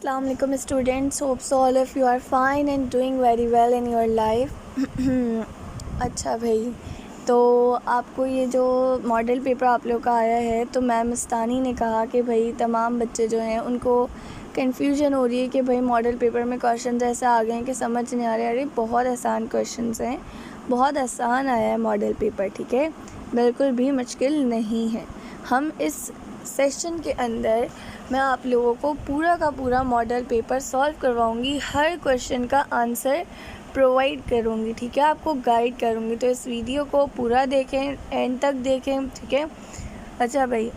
Assalamu alaikum students, hopes all of you are fine and doing very well in your life. अच्छा भाई, तो आपको ये जो मॉडल पेपर आप लोग का आया है, तो मैम मस्तानी ने कहा कि भाई तमाम बच्चे जो हैं उनको कन्फ्यूजन हो रही है कि भाई मॉडल पेपर में क्वेश्चन ऐसे आ गए हैं कि समझ नहीं आ रहे। अरे बहुत आसान क्वेश्चन हैं, बहुत आसान आया है मॉडल पेपर, ठीक है, बिल्कुल भी मुश्किल नहीं है। हम इस सेशन के अंदर मैं आप लोगों को पूरा का पूरा मॉडल पेपर सॉल्व करवाऊंगी, हर क्वेश्चन का आंसर प्रोवाइड करूंगी, ठीक है, आपको गाइड करूंगी। तो इस वीडियो को पूरा देखें, एंड तक देखें, ठीक है। अच्छा भाई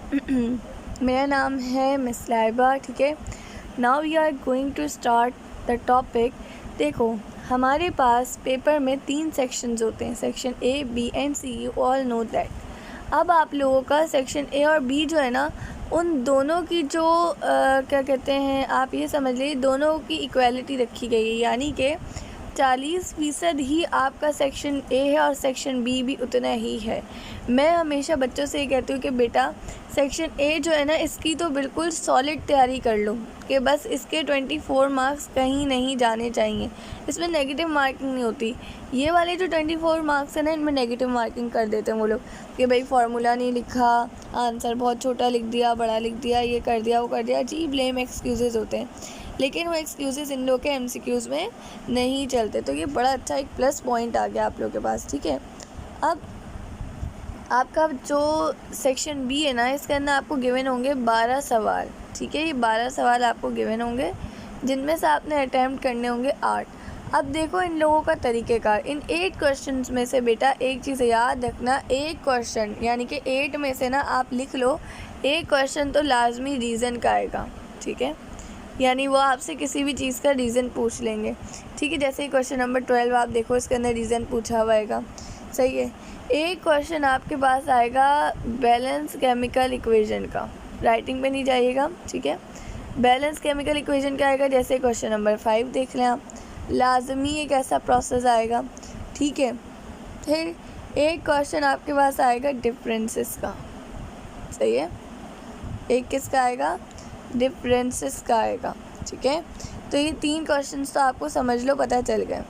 मेरा नाम है मिस लाइबा, ठीक है। Now we are going to start the topic. देखो हमारे पास पेपर में 3 सेक्शंस होते हैं, section A, B and C, you all know that. अब आप लोगों का सेक्शन ए और बी जो है ना, उन दोनों की जो क्या कहते हैं, आप ये समझ लीजिए दोनों की इक्वालिटी रखी गई है, यानी कि 40% ही आपका सेक्शन ए है और सेक्शन बी भी उतना ही है। मैं हमेशा बच्चों से ये कहती हूँ कि बेटा सेक्शन ए जो है ना, इसकी तो बिल्कुल सॉलिड तैयारी कर लो कि बस इसके 24 मार्क्स कहीं नहीं जाने चाहिए, इसमें नेगेटिव मार्किंग नहीं होती। ये वाले जो 24 मार्क्स हैं ना, इनमें नेगेटिव मार्किंग कर देते हैं वो लोग कि भाई फार्मूला नहीं लिखा, आंसर बहुत छोटा लिख दिया, बड़ा लिख दिया, ये कर दिया, वो कर दिया, जी ब्लेम एक्सक्यूज़ेज़ होते हैं। लेकिन वो एक्सक्यूज़ेज़ इन लोग के एमसीक्यूज़ में नहीं चलते। तो ये बड़ा अच्छा एक प्लस पॉइंट आ गया आप लोग के पास, ठीक है। अब आपका जो सेक्शन बी है ना, इसके अंदर आपको गिवन होंगे 12 सवाल, ठीक है। ये 12 सवाल आपको गिवन होंगे, जिनमें से आपने अटैम्प्ट करने होंगे 8। अब देखो इन लोगों का तरीक़ेकार, इन 8 क्वेश्चंस में से बेटा एक चीज़ याद रखना, एक क्वेश्चन यानी कि 8 में से ना आप लिख लो, एक क्वेश्चन तो लाजमी रीज़न का आएगा, ठीक है, यानी वो आपसे किसी भी चीज़ का रीज़न पूछ लेंगे, ठीक है। जैसे क्वेश्चन नंबर 12 आप देखो, इसके अंदर रीज़न पूछा हुआ आएगा, सही है। एक क्वेश्चन आपके पास आएगा बैलेंस केमिकल इक्वेशन का, राइटिंग पे नहीं जाइएगा, ठीक है। बैलेंस केमिकल इक्वेशन क्या आएगा, जैसे क्वेश्चन नंबर 5 देख लें आप, लाजमी एक ऐसा प्रोसेस आएगा, ठीक है। फिर एक क्वेश्चन आपके पास आएगा डिफरेंसेस का, सही है, एक किसका आएगा, डिफरेंसेस का आएगा, ठीक है। तो ये 3 क्वेश्चंस तो आपको समझ लो पता चल गए।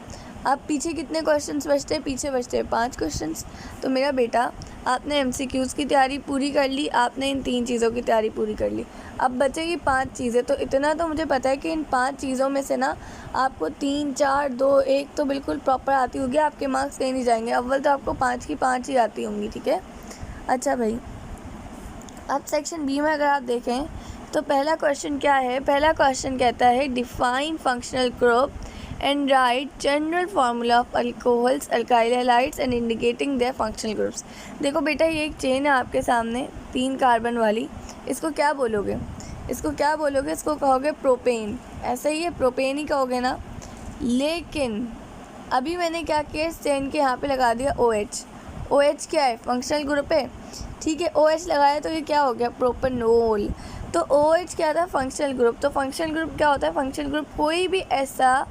अब पीछे कितने क्वेश्चंस बचते हैं, पीछे बचते हैं 5 क्वेश्चंस। तो मेरा बेटा आपने एमसीक्यूज़ की तैयारी पूरी कर ली, आपने इन 3 चीज़ों की तैयारी पूरी कर ली, अब बचेगी 5 चीज़ें। तो इतना तो मुझे पता है कि इन 5 चीज़ों में से ना आपको 3, 4, 2, 1 तो बिल्कुल प्रॉपर आती होगी, आपके मार्क्स कहीं नहीं जाएंगे। अव्वल तो आपको 5 की 5 ही आती होंगी, ठीक है। अच्छा भाई, अब सेक्शन बी में अगर आप देखें तो पहला क्वेश्चन क्या है, पहला क्वेश्चन कहता है define functional group and write general formula of alcohols, alkyl halides and indicating their functional groups. देखो बेटा ये एक चेन है आपके सामने 3 कार्बन वाली, इसको क्या बोलोगे, इसको क्या बोलोगे, इसको कहोगे प्रोपेन, ऐसा ही है, प्रोपेन ही कहोगे ना। लेकिन अभी मैंने क्या किया, इस चेन के यहाँ पे लगा दिया OH। OH क्या है, फंक्शनल ग्रुप है, ठीक है। OH लगाया तो ये क्या हो गया, प्रोपेनोल। तो OH क्या था, फंक्शनल ग्रुप। तो फंक्शनल ग्रुप क्या होता है, फंक्शनल ग्रुप कोई भी ऐसा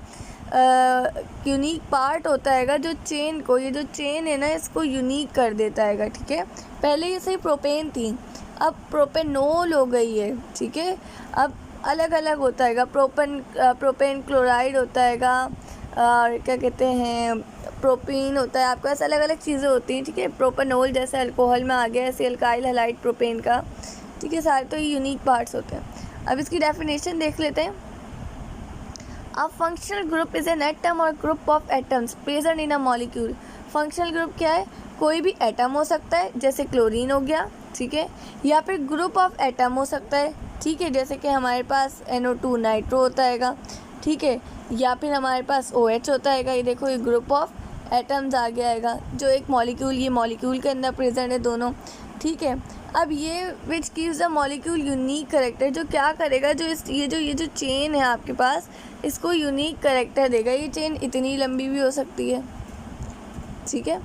यूनिक पार्ट होता है जो चेन को, ये जो चेन है ना, इसको यूनिक कर देता है, ठीक है। पहले ये सही प्रोपेन थी, अब प्रोपेनोल हो गई है, ठीक है। अब अलग अलग होता है, प्रोपेन क्लोराइड होता है, और क्या कहते हैं प्रोपीन होता है, आपके पास अलग अलग चीज़ें होती हैं, ठीक है। प्रोपेनोल जैसे अल्कोहल में आ गया, ऐसे अल्काइल हैलाइड प्रोपेन का, ठीक है, सारे तो ये यूनिक पार्ट्स होते हैं। अब इसकी डेफिनेशन देख लेते हैं। A functional group is an atom और group of atoms present in a molecule. Functional group क्या है, कोई भी एटम हो सकता है, जैसे क्लोरीन हो गया, ठीक है, या फिर ग्रुप ऑफ एटम हो सकता है, ठीक है, जैसे कि हमारे पास NO2 नाइट्रो होता है, ठीक है, या फिर हमारे पास OH होता है। ये देखो ये ग्रुप ऑफ एटम्स आ गया है, जो एक मॉलिक्यूल, ये मॉलिक्यूल के अंदर प्रेजेंट है दोनों, ठीक है। अब ये which gives the molecule unique character, जो क्या करेगा, जो ये जो चेन है आपके पास, इसको यूनिक करेक्टर देगा। ये चेन इतनी लंबी भी हो सकती है, ठीक है,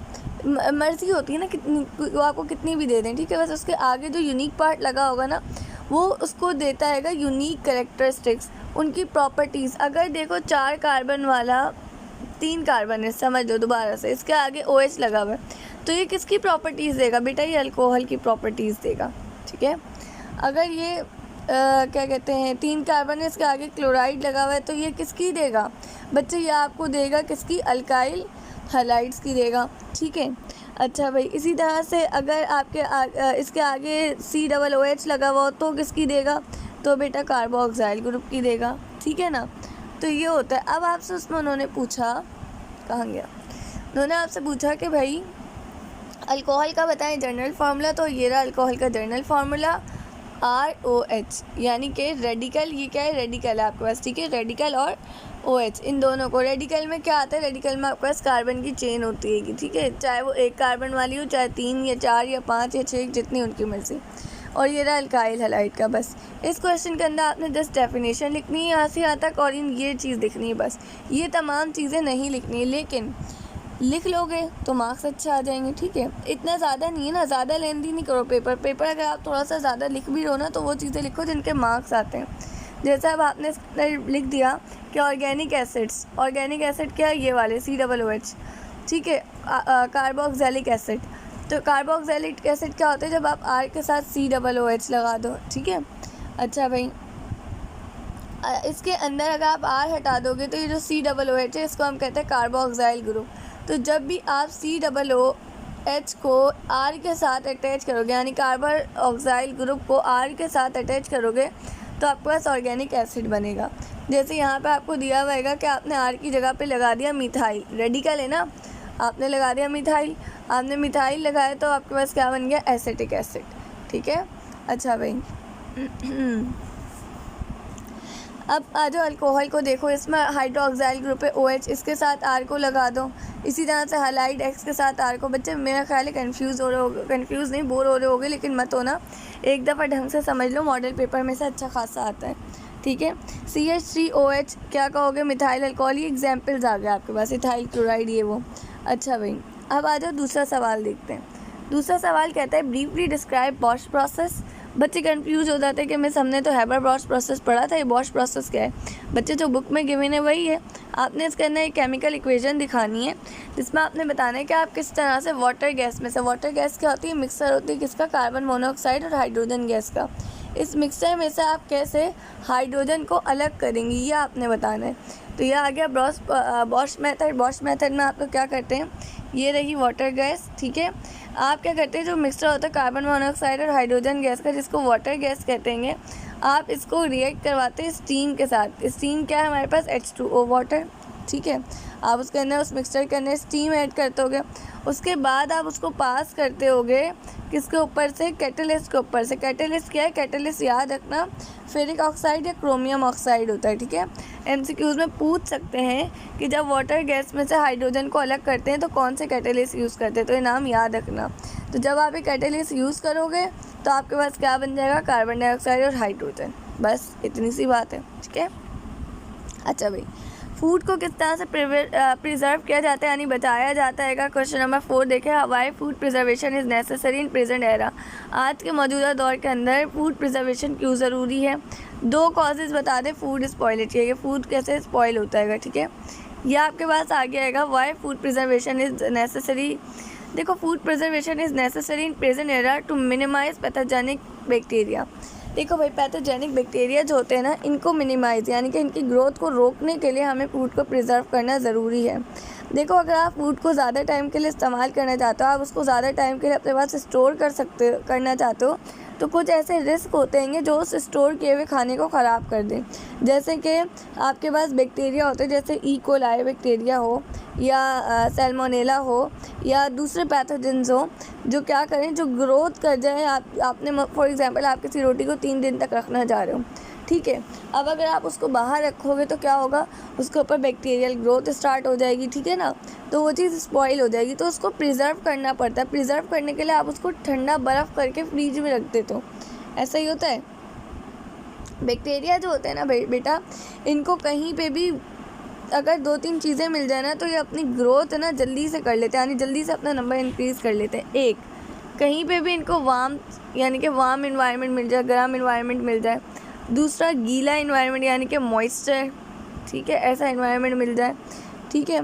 मर्जी होती है ना कितनी, वो आपको कितनी भी दे दें, ठीक है, बस उसके आगे जो यूनिक पार्ट लगा होगा ना, वो उसको देता है यूनिक करेक्टरिस्टिक्स, उनकी प्रॉपर्टीज़। अगर देखो 4 कार्बन वाला 3 कार्बन है, समझ लो दोबारा से, इसके आगे OH लगा हुआ है, तो ये किसकी प्रॉपर्टीज़ देगा बेटा, ये अल्कोहल की प्रॉपर्टीज़ देगा, ठीक है। अगर ये क्या कहते हैं 3 कार्बन है, इसके आगे क्लोराइड लगा हुआ है, तो ये किसकी देगा बच्चे? ये आपको देगा किसकी? अल्काइल हैलाइड्स की देगा। ठीक है, अच्छा भाई, इसी तरह से अगर आपके इसके आगे COOH लगा हुआ हो तो किसकी देगा? तो बेटा कार्बोक्सिल ग्रुप की देगा। ठीक है ना, तो ये होता है। अब आपसे उसमें उन्होंने पूछा, कहाँ गया, उन्होंने आपसे पूछा कि भाई अल्कोहल का बताएं जनरल फार्मूला, तो ये रहा अल्कोहल का जनरल फार्मूला ROH, यानी कि रेडिकल, ये क्या है? रेडिकल है आपके पास। ठीक है, रेडिकल और OH इन दोनों को, रेडिकल में क्या आता है? रेडिकल में आपके पास कार्बन की चेन होती है, ठीक है, चाहे वो 1 कार्बन वाली हो, चाहे 3 या 4 या 5 या 6, जितनी उनकी मर्जी। और ये रहा अल्काइल हैलाइड का। बस इस क्वेश्चन के अंदर आपने जस्ट डेफिनेशन लिखनी है यहाँ से यहाँ तक, और ये चीज़ लिखनी है, बस ये तमाम चीज़ें नहीं लिखनी है, लेकिन लिख लोगे तो मार्क्स अच्छे आ जाएंगे। ठीक है, इतना ज़्यादा नहीं है ना, ज़्यादा लेंदी नहीं करो पेपर अगर आप थोड़ा सा ज़्यादा लिख भी रहो ना, तो वो चीज़ें लिखो जिनके मार्क्स आते हैं। जैसा अब आपने लिख दिया कि ऑर्गेनिक एसिड्स, ऑर्गेनिक एसिड क्या है? ये वाले COOH। ठीक है, कार्बोक्सिलिक एसिड, तो कार्बोक्सिलिक एसिड क्या होता है? जब आप R के साथ COOH लगा दो। ठीक है, अच्छा भाई, इसके अंदर अगर आप R हटा दोगे तो ये जो COOH है इसको हम कहते हैं कार्बोक्सिल ग्रुप। तो जब भी आप COOH को R के साथ अटैच करोगे, यानी कार्बन ऑक्साइल ग्रुप को R के साथ अटैच करोगे, तो आपके पास ऑर्गेनिक एसिड बनेगा। जैसे यहाँ पे आपको दिया हुआ है कि आपने R की जगह पे लगा दिया मिथाइल, रेडिकल है ना, आपने लगा दिया मिथाइल, आपने मिथाइल लगाया तो आपके पास क्या बन गया? Acetic acid. ठीक है, अच्छा भाई अब आ जाओ अल्कोहल को देखो, इसमें हाइड्रोक्साइल ग्रुप है OH, इसके साथ R को लगा दो। इसी तरह से हैलाइड X के साथ R को। बच्चे मेरा ख्याल है कंफ्यूज नहीं, बोर हो रहे होगे, लेकिन मत हो ना, एक दफ़ा ढंग से समझ लो, मॉडल पेपर में से अच्छा खासा आता है। ठीक है, CH3OH क्या कहोगे? Methyl alcohol. ये एग्जाम्पल्स आ गए आपके पास, इथाइल क्लोराइड, ये वो। अच्छा भाई, अब आ जाओ दूसरा सवाल देखते हैं। दूसरा सवाल कहता है ब्रीफली डिस्क्राइब बॉश प्रोसेस। बच्चे कंफ्यूज हो जाते हैं कि मिस हमने तो हैबर बॉश प्रोसेस पढ़ा था, ये बॉश प्रोसेस क्या है? बच्चे जो बुक में गिवन है वही है, आपने इसके अंदर एक केमिकल इक्वेशन दिखानी है जिसमें आपने बताना है कि आप किस तरह से वाटर गैस में से, वाटर गैस क्या होती है? मिक्सर होती है किसका? कार्बन मोनोऑक्साइड और हाइड्रोजन गैस का। इस मिक्सचर में से आप कैसे हाइड्रोजन को अलग करेंगे, ये आपने बताना है। तो ये आ गया बॉश मेथड। बॉश मेथड में आप लोग क्या करते हैं? ये रही वाटर गैस। ठीक है, आप क्या करते हैं? जो मिक्सचर होता है कार्बन मोनोऑक्साइड और हाइड्रोजन गैस का, जिसको वाटर गैस कहते हैं, आप इसको रिएक्ट करवाते हैं स्टीम के साथ। स्टीम क्या है हमारे पास? H2O water. ठीक है, आप उसके अंदर, उस मिक्सचर के अंदर स्टीम ऐड करते होगे, उसके बाद आप उसको पास करते होगे किसके ऊपर से? कैटलिस्ट के ऊपर से। कैटलिस्ट क्या है? कैटलिस्ट याद रखना फेरिक ऑक्साइड या क्रोमियम ऑक्साइड होता है। ठीक है, MCQs में पूछ सकते हैं कि जब वाटर गैस में से हाइड्रोजन को अलग करते हैं तो कौन से कैटलिस्ट यूज़ करते हैं, तो ये नाम याद रखना। तो जब आप ये कैटलिस्ट यूज़ करोगे तो आपके पास क्या बन जाएगा? कार्बन डाइऑक्साइड और हाइड्रोजन। बस इतनी सी बात है। ठीक है, अच्छा भाई, फूड को किस तरह से प्रिजर्व किया जाता है, यानी बचाया जाता है का क्वेश्चन नंबर 4 देखें। Why food preservation is necessary in present era. आज के मौजूदा दौर के अंदर फूड प्रिजर्वेशन क्यों ज़रूरी है? 2 कॉजेज़ बता दें फूड स्पॉइलिटी है, फूड कैसे स्पॉइल होता है। ठीक है, ये आपके पास आ गया है why food preservation is necessary. देखो, food preservation is necessary in present era to minimise pathogenic bacteria. देखो भाई, पैथोजेनिक बैक्टीरिया जो होते हैं ना, इनको मिनिमाइज़ यानी कि इनकी ग्रोथ को रोकने के लिए हमें फूड को प्रिजर्व करना ज़रूरी है। देखो, अगर आप फूड को ज़्यादा टाइम के लिए इस्तेमाल करना चाहते हो, आप उसको ज़्यादा टाइम के लिए अपने पास स्टोर करना चाहते हो, तो कुछ ऐसे रिस्क होते हैं जो उस स्टोर किए हुए खाने को ख़राब कर दें। जैसे कि आपके पास बैक्टीरिया होते हैं, जैसे ई कोलाई बैक्टीरिया हो या सैल्मोनेला हो या दूसरे पैथोजेंस हो, जो क्या करें, जो ग्रोथ कर जाए। आपने फॉर एग्जांपल आप किसी रोटी को 3 दिन तक रखना चाह रहे हो, ठीक है, अब अगर आप उसको बाहर रखोगे तो क्या होगा? उसके ऊपर बैक्टीरियल ग्रोथ स्टार्ट हो जाएगी। ठीक है ना, तो वो चीज़ स्पॉइल हो जाएगी। तो उसको प्रिजर्व करना पड़ता है। प्रिजर्व करने के लिए आप उसको ठंडा बर्फ़ करके फ्रीज में रख देते हो, ऐसा ही होता है। बैक्टीरिया जो होते हैं ना बेटा, इनको कहीं पे भी अगर 2-3 चीज़ें मिल जाए ना, तो ये अपनी ग्रोथ ना जल्दी से कर लेते हैं, यानी जल्दी से अपना नंबर इंक्रीज़ कर लेते हैं। एक, कहीं पे भी इनको वार्म यानी कि वार्म इन्वायरमेंट मिल जाए, गर्म इन्वायरमेंट मिल जाए। दूसरा, गीला इन्वायरमेंट यानी कि मॉइस्चर, ठीक है, ऐसा इन्वायरमेंट मिल जाए। ठीक है,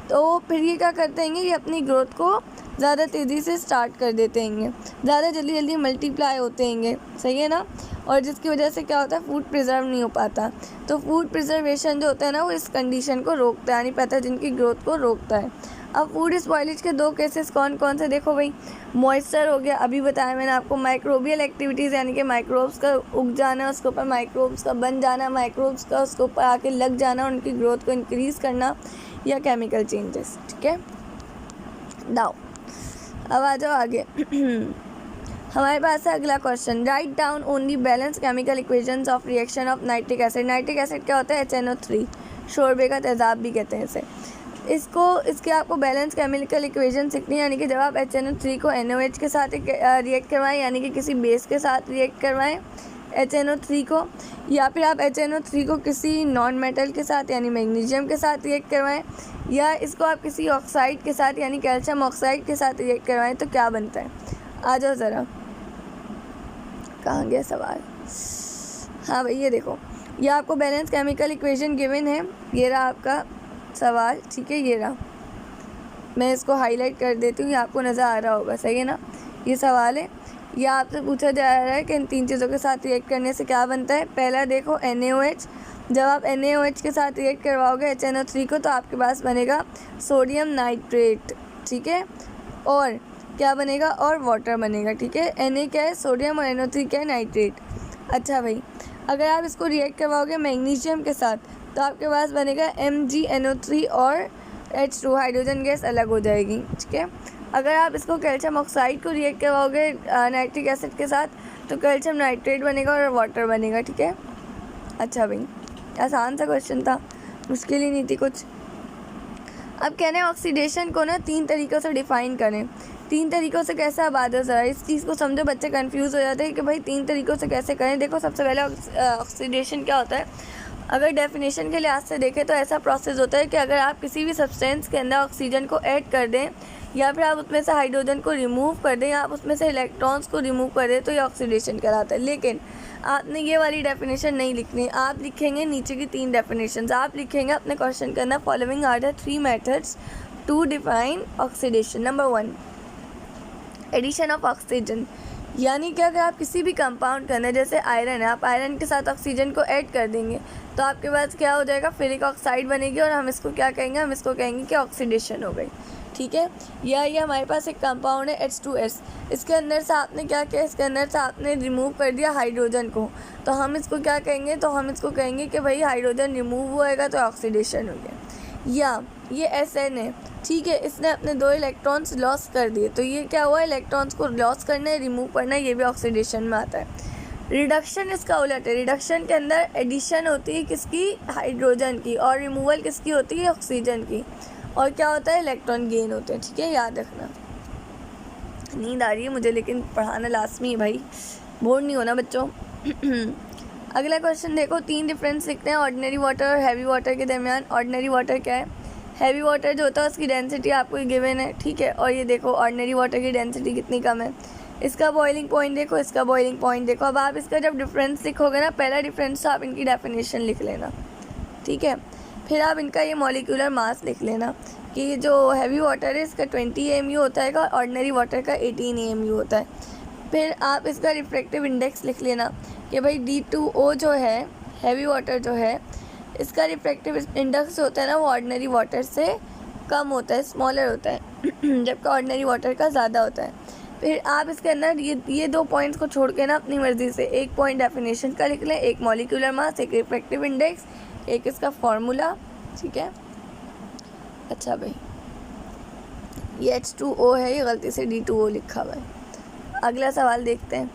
तो फिर ये क्या करते हैं, ये अपनी ग्रोथ को ज़्यादा तेज़ी से स्टार्ट कर देते हैं, ज़्यादा जल्दी मल्टीप्लाई होते हैं, सही है ना। और जिसकी वजह से क्या होता है, फूड प्रिजर्व नहीं हो पाता। तो फूड प्रिजर्वेशन जो होता है ना, वो इस कंडीशन को रोकता है, यानी पैथोजन की ग्रोथ को रोकता है। अब फूड स्पॉइलेज के 2 केसेस कौन कौन से, देखो भाई, मॉइस्चर हो गया, अभी बताया मैंने आपको, माइक्रोबियल एक्टिविटीज़ यानी कि माइक्रोब्स का उग जाना, उसके ऊपर माइक्रोब्स का बन जाना, माइक्रोब्स का उसके ऊपर आके लग जाना, उनकी ग्रोथ को इंक्रीज़ करना, या केमिकल चेंजेस। ठीक है, दाओ अब आ जाओ आगे। हमारे पास है अगला question, write down only balance chemical equations of reaction of nitric acid. Nitric acid क्या होता है, HNO3, शोरबे का तेज़ाब भी कहते हैं इसे। इसके आपको बैलेंस केमिकल इक्वेशन सीखनी है, यानी कि जब आप HNO3 को NOH के साथ रिएक्ट करवाएं, यानी कि किसी बेस के साथ रिएक्ट करवाएं HNO3 को, या फिर आप HNO3 को किसी नॉन मेटल के साथ यानी मैग्नीशियम के साथ रिएक्ट करवाएं, या इसको आप किसी ऑक्साइड के साथ यानी कैल्शियम ऑक्साइड के साथ रिएक्ट करवाएं, तो क्या बनता है। आ जाओ ज़रा, कहाँ गया सवाल। हाँ भाई, ये देखो, ये आपको बैलेंस केमिकल इक्वेशन गिवन है, ये रहा आपका सवाल। ठीक है, ये रहा, मैं इसको हाईलाइट कर देती हूँ, ये आपको नज़र आ रहा होगा, सही है ना। ये सवाल है, ये आपसे पूछा जा रहा है कि इन 3 चीज़ों के साथ रिएक्ट करने से क्या बनता है। पहला देखो NaOH, जब आप NaOH के साथ रिएक्ट करवाओगे HNO3 को, तो आपके पास बनेगा सोडियम नाइट्रेट। ठीक है, और क्या बनेगा, और वाटर बनेगा। ठीक है, Na क्या है, सोडियम, और NO3 क्या है, नाइट्रेट। अच्छा भाई, अगर आप इसको रिएक्ट करवाओगे मैग्नीशियम के साथ, तो आपके पास बनेगा MgNO3 और H2, हाइड्रोजन गैस अलग हो जाएगी। ठीक है, अगर आप इसको कैल्शियम ऑक्साइड को रिएक्ट करवाओगे नाइट्रिक एसिड के साथ, तो कैल्शियम नाइट्रेट बनेगा और वाटर बनेगा। ठीक है, अच्छा भाई, आसान सा क्वेश्चन था, मुश्किल ही नहीं थी कुछ। अब कहने हैं ऑक्सीडेशन को ना 3 तरीक़ों से डिफ़ाइन करें। 3 तरीक़ों से कैसे, अब आ जाओ ज़रा इस चीज़ को समझो, बच्चे कंफ्यूज हो जाते हैं कि भाई 3 तरीक़ों से कैसे करें। देखो, सबसे पहले ऑक्सीडेशन क्या होता है, अगर डेफिनेशन के लिहाज से देखें तो ऐसा प्रोसेस होता है कि अगर आप किसी भी सब्सटेंस के अंदर ऑक्सीजन को ऐड कर दें, या फिर आप उसमें से हाइड्रोजन को रिमूव कर दें, या आप उसमें से इलेक्ट्रॉन्स को रिमूव कर दें, तो ये ऑक्सीडेशन कहलाता है। लेकिन आपने ये वाली डेफिनेशन नहीं लिखनी, आप लिखेंगे नीचे की 3 डेफिनेशंस। आप लिखेंगे अपने क्वेश्चन के अंदर, following are the 3 methods to define oxidation. Number 1, addition of oxygen, यानी कि अगर आप किसी भी कंपाउंड के अंदर, जैसे आयरन है, आप आयरन के साथ ऑक्सीजन को ऐड कर देंगे, तो आपके पास क्या हो जाएगा, फेरिक ऑक्साइड बनेगी, और हम इसको क्या कहेंगे, हम इसको कहेंगे कि ऑक्सीडेशन हो गई। ठीक है, या ये हमारे पास एक कंपाउंड है H2S, इसके अंदर से आपने क्या किया, इसके अंदर से आपने रिमूव कर दिया हाइड्रोजन को, तो हम इसको क्या कहेंगे, तो हम इसको कहेंगे कि भाई हाइड्रोजन रिमूव होएगा तो ऑक्सीडेशन हो गया। या ये SN है, ठीक है, इसने अपने 2 इलेक्ट्रॉन्स लॉस कर दिए, तो ये क्या हुआ, इलेक्ट्रॉन्स को लॉस करना है, रिमूव करना है, ये भी ऑक्सीडेशन में आता है। रिडक्शन इसका उलट है, रिडक्शन के अंदर एडिशन होती है किसकी, हाइड्रोजन की, और रिमूवल किसकी होती है, ऑक्सीजन की, और क्या होता है, इलेक्ट्रॉन गेन होते हैं। ठीक है, याद रखना। नींद आ रही है मुझे, लेकिन पढ़ाना लाजमी है भाई, बोर नहीं होना बच्चों। अगला क्वेश्चन देखो, 3 डिफरेंस लिखते हैं ऑर्डिनरी वाटर और हैवी वाटर के दरमियान। ऑर्डिनरी वाटर क्या है, हैवी वाटर जो होता है उसकी डेंसिटी आपको गिवन है। ठीक है, और ये देखो ऑर्डिनरी वाटर की डेंसिटी कितनी कम है। इसका बॉइलिंग पॉइंट देखो, इसका बॉइलिंग पॉइंट देखो। अब आप इसका जब डिफरेंस लिखोगे ना, पहला डिफरेंस तो आप इनकी डेफिनेशन लिख लेना। ठीक है, फिर आप इनका ये मॉलिक्यूलर मास लिख लेना कि ये जो हैवी वाटर है इसका 20 AMU होता है, ऑर्डिनरी वाटर का 18 AMU होता है। फिर आप इसका रिफ्रैक्टिव इंडेक्स लिख लेना कि भाई D2O जो है, हैवी वाटर जो है, इसका रिफ्रैक्टिव इंडेक्स होता है ना, वो ऑर्डिनरी वाटर से कम होता है, स्मॉलर होता है, जबकि ऑर्डिनरी वाटर का ज़्यादा होता है। फिर आप इसके अंदर ये 2 पॉइंट्स को छोड़ के ना अपनी मर्ज़ी से एक पॉइंट डेफिनेशन का लिख लें, एक मॉलिक्यूलर मास, एक रिफ्रैक्टिव इंडेक्स, एक इसका फॉर्मूला। ठीक है, अच्छा भाई, ये H2O है, ये गलती से D2O लिखा हुआ है। अगला सवाल देखते हैं,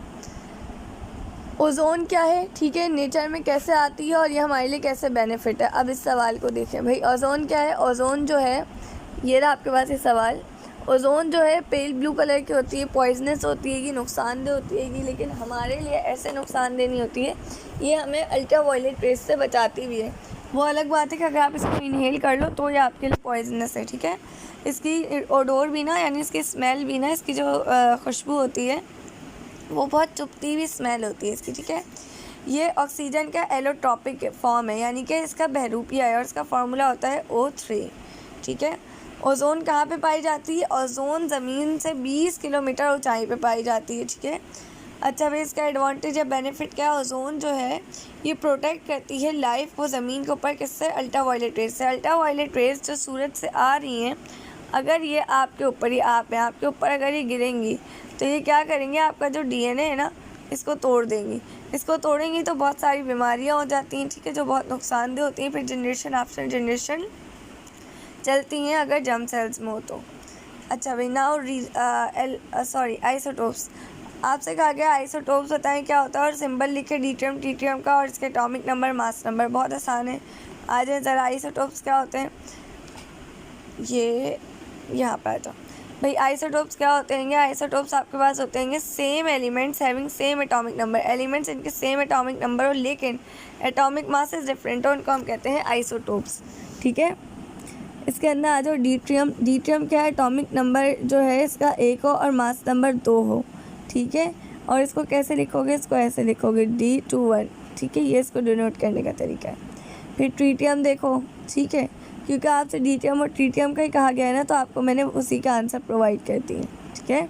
ओजोन क्या है। ठीक है, नेचर में कैसे आती है और ये हमारे लिए कैसे बेनिफिट है। अब इस सवाल को देखें भाई, ओजोन क्या है। ओजोन जो है, ये रहा आपके पास ये सवाल। ओजोन जो है पेल ब्लू कलर की होती है, पॉइजनस होती है, नुकसानदेह होती है, लेकिन हमारे लिए ऐसे नुकसानदेह नहीं होती है, ये हमें अल्ट्रा वायलेट रेस से बचाती भी है। वो अलग बात है कि अगर आप इसको इनहेल कर लो तो ये आपके लिए पॉइजनस है। ठीक है, इसकी ओडोर भी ना, यानी इसकी स्मेल भी ना, इसकी जो खुशबू होती है वो बहुत चुभती हुई स्मेल होती है इसकी। ठीक है, ये ऑक्सीजन का एलोट्रॉपिक फॉर्म है, यानी कि इसका बहरूपिया है, और इसका फार्मूला होता है O3। ठीक है, ओजोन कहाँ पे पाई जाती है, ओजोन ज़मीन से 20 किलोमीटर ऊंचाई पे पाई जाती है। ठीक है, अच्छा भाई, इसका एडवांटेज या बेनिफिट क्या है? ओजोन जो है ये प्रोटेक्ट करती है लाइफ को ज़मीन के ऊपर, किससे? अल्ट्रावायलेट रेज से। अल्ट्रावायलेट रेज जो सूरज से आ रही हैं, अगर ये आपके ऊपर, ये आप हैं, आपके ऊपर अगर ये गिरेंगी तो ये क्या करेंगे? आपका जो डीएनए है ना, इसको तोड़ देंगी। इसको तोड़ेंगी तो बहुत सारी बीमारियां हो जाती हैं, ठीक है, जो बहुत नुकसानदेह होती हैं, फिर जनरेशन आफ्टर जनरेशन चलती हैं अगर जर्म सेल्स में हो तो। अच्छा भाई, नाउ आइसोटोप्स। आपसे कहा गया आइसोटोप्स बताएं क्या होता है, और सिंबल लिखे ड्यूटेरियम, ट्रिटियम का, और इसके एटॉमिक नंबर, मास नंबर। बहुत आसान है। आ जाए ज़रा, आइसोटोप्स क्या होते हैं? ये यहाँ पर तो भाई आइसोटोप्स क्या होते हैं? आइसोटोप्स आपके पास होते हैं same elements having same atomic number. Elements इनके सेम एटॉमिक नंबर हो, लेकिन एटॉमिक मास इज डिफरेंट हो, उनको हम कहते हैं आइसोटोप्स, ठीक है। इसके अंदर आ जाओ ड्यूटेरियम। ड्यूटेरियम क्या है? एटॉमिक नंबर जो है इसका 1 हो और मास नंबर 2 हो, ठीक है। और इसको कैसे लिखोगे? इसको ऐसे लिखोगे D21, ठीक है। ये इसको डिनोट करने का तरीका है। फिर ट्रीटियम देखो, ठीक है, क्योंकि आपसे ड्यूटेरियम और ट्रीटियम का ही कहा गया है ना, तो आपको मैंने उसी का आंसर प्रोवाइड कर दी है, ठीक है।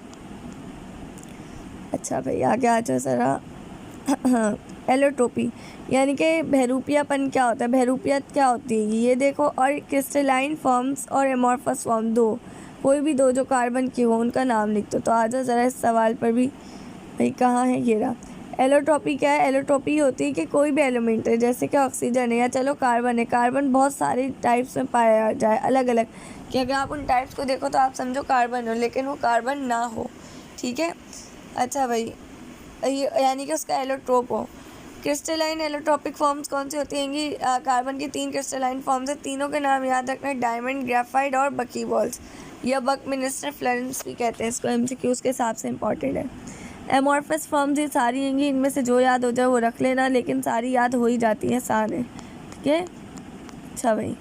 अच्छा भाई, आगे आ जाओ ज़रा। एलोट्रोपी यानी कि बहरूपियापन क्या होता है? बहरूपियत क्या होती है ये देखो। और क्रिस्टलाइन फॉर्म्स और एमॉर्फस फॉर्म, दो, कोई भी दो जो कार्बन की हो उनका नाम लिख दो। तो आ जाओ ज़रा इस सवाल पर भी। भाई कहाँ है? ये रहा। एलोट्रोपी क्या है? एलोट्रोपी होती है कि कोई भी एलिमेंट है, जैसे कि ऑक्सीजन है या चलो कार्बन है। कार्बन बहुत सारे टाइप्स में पाया जाए, अलग अलग, कि अगर आप उन टाइप्स को देखो तो आप समझो कार्बन हो, लेकिन वो कार्बन ना हो, ठीक है। अच्छा भाई, यानी कि उसका एलोट्रोप हो। क्रिस्टलाइन एलोट्रोपिक फॉर्म्स कौन सी होती हैं? कार्बन की 3 क्रिस्टलाइन फॉर्म्स है, तीनों के नाम याद रखना, डायमंड, ग्रेफाइट और बकीबॉल्स, या बकमिनिस्टर फ्लोरेंस भी कहते हैं इसको, MCQs के हिसाब से इंपॉर्टेंट है। एमॉर्फस फॉर्म्स ये सारी हैं, इनमें से जो याद हो जाए वो रख लेना, लेकिन सारी याद हो ही जाती है, आसान है, ठीक है। अच्छा भाई,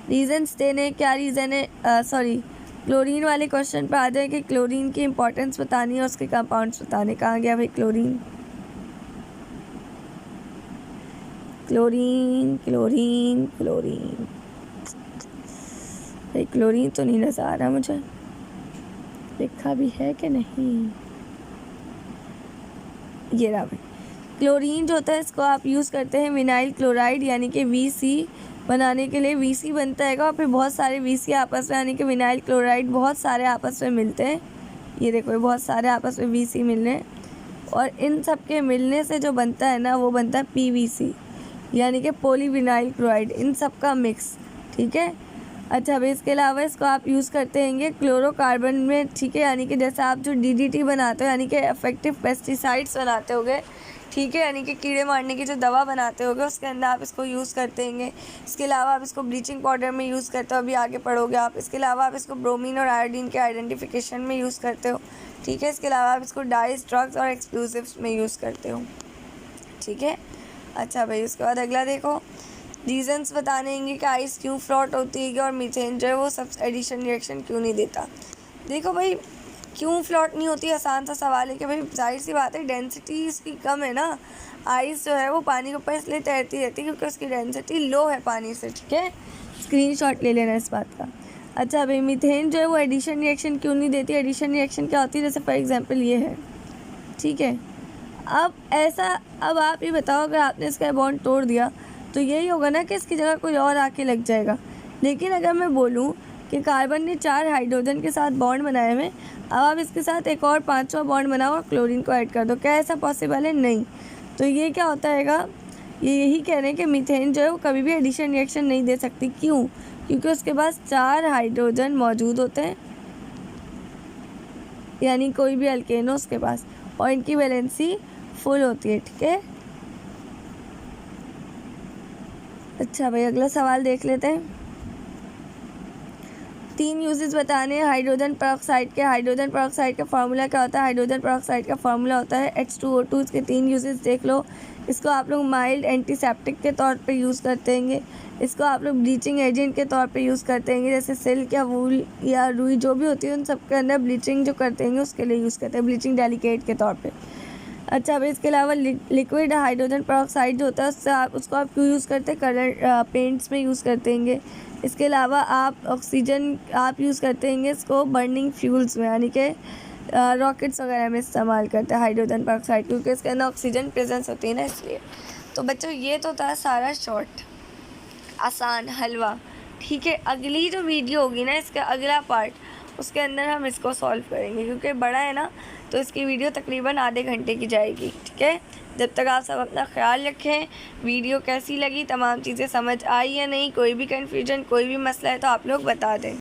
रीजन्स देने, क्या रीज़न है? क्लोरीन वाले क्वेश्चन पर आ जाए कि क्लोरीन की इंपॉर्टेंस बतानी है और उसके कंपाउंड्स बताने। कहाँ गया भाई क्लोरीन? क्लोरीन क्लोरीन क्लोरीन भाई क्लोरीन तो नहीं नज़र आ रहा मुझे, लिखा भी है कि नहीं? ये रहा भाई। क्लोरीन जो होता है इसको आप यूज़ करते हैं विनाइल क्लोराइड यानी कि VC बनाने के लिए। VC बनता है और फिर बहुत सारे VC आपस में, यानी कि विनाइल क्लोराइड बहुत सारे आपस में मिलते हैं। ये देखो, बहुत सारे आपस में VC मिल रहे हैं, और इन सब के मिलने से जो बनता है ना, वो बनता है PVC यानी कि पॉलीविनाइल क्लोराइड, इन सब का मिक्स, ठीक है। अच्छा भाई, इसके अलावा इसको आप यूज़ करते हैं क्लोरोकार्बन में, ठीक है, यानी कि जैसे आप जो DDT बनाते हो, यानी कि इफेक्टिव पेस्टिसाइड्स बनाते होगे, ठीक है, यानी कि कीड़े मारने की जो दवा बनाते होगे उसके अंदर आप इसको यूज़ करते हैं। इसके अलावा आप इसको ब्लीचिंग पाउडर में यूज़ करते हो, अभी आगे पढ़ोगे आप। इसके अलावा आप इसको ब्रोमीन और आयोडीन के आइडेंटिफिकेशन में यूज़ करते हो, ठीक है। इसके अलावा आप इसको डाइस, ड्रग्स और एक्सप्लोसिव्स में यूज़ करते हो, ठीक है। अच्छा भाई, उसके बाद अगला देखो, रीजंस बताने हैं कि आइस क्यों फ्लोट होती है और मीथेन जो है वो सब एडिशन रिएक्शन क्यों नहीं देता। देखो भाई, क्यों फ्लोट नहीं होती, आसान सा सवाल है कि भाई जाहिर सी बात है डेंसिटी इसकी कम है ना। आइस जो है वो पानी के ऊपर इसलिए तैरती रहती है क्योंकि उसकी डेंसिटी लो है पानी से, ठीक है। स्क्रीनशॉट ले लेना इस बात का। अच्छा भाई, मीथेन जो है वो एडिशन रिएक्शन क्यों नहीं देती? एडिशन रिएक्शन क्या होती है? जैसे फॉर एग्जांपल ये है, ठीक है। अब आप ये बताओ, अगर आपने इसका बॉन्ड तोड़ दिया तो यही होगा ना कि इसकी जगह कोई और आके लग जाएगा। लेकिन अगर मैं बोलूँ कि कार्बन ने 4 हाइड्रोजन के साथ बॉन्ड बनाए हुए, अब आप इसके साथ एक और 5वां बॉन्ड बनाओ और क्लोरीन को ऐड कर दो, क्या ऐसा पॉसिबल है? नहीं। तो ये क्या होता हैगा, ये यही कह रहे हैं कि मीथेन जो है वो कभी भी एडिशन रिएक्शन नहीं दे सकती। क्यों? क्योंकि उसके पास 4 हाइड्रोजन मौजूद होते हैं, यानी कोई भी अल्केन हो उसके पास, और इनकी वैलेंसी फुल होती है, ठीक है। अच्छा भाई, अगला सवाल देख लेते हैं। 3 यूजेस बताने हैं हाइड्रोजन पेरोक्साइड के। हाइड्रोजन पेरोक्साइड का फार्मूला क्या होता है? हाइड्रोजन पेरोक्साइड का फार्मूला होता है H2O2। इसके 3 यूजेस देख लो। इसको आप लोग माइल्ड एंटीसेप्टिक के तौर पे यूज़ करते हैं। इसको आप लोग ब्लीचिंग एजेंट के तौर पे यूज़ करते हैं, जैसे सिल्क या वूल या रुई जो भी होती है उन सब के अंदर ब्लीचिंग जो करते हैं उसके लिए यूज़ करते हैं, ब्लीचिंग डेलिकेट के तौर पे। अच्छा भाई, इसके अलावा लिक्विड हाइड्रोजन पेरोक्साइड जो होता है उसको आप क्यों यूज़ करते हैं? कलर पेंट्स में यूज़ करते हैं। इसके अलावा आप ऑक्सीजन आप यूज़ करते हैं इसको बर्निंग फ्यूल्स में, यानी कि रॉकेट्स वगैरह में इस्तेमाल करते हैं हाइड्रोजन पेरोक्साइड, क्योंकि इसके अंदर ऑक्सीजन प्रेजेंस होती है ना, इसलिए। तो बच्चों ये तो था सारा शॉर्ट आसान हलवा, ठीक है। अगली जो वीडियो होगी ना, इसका अगला पार्ट, उसके अंदर हम इसको सॉल्व करेंगे, क्योंकि बड़ा है ना, तो इसकी वीडियो तकरीबन आधे घंटे की जाएगी, ठीक है। जब तक आप सब अपना ख्याल रखें। वीडियो कैसी लगी, तमाम चीज़ें समझ आई या नहीं, कोई भी कन्फ्यूजन, कोई भी मसला है तो आप लोग बता दें।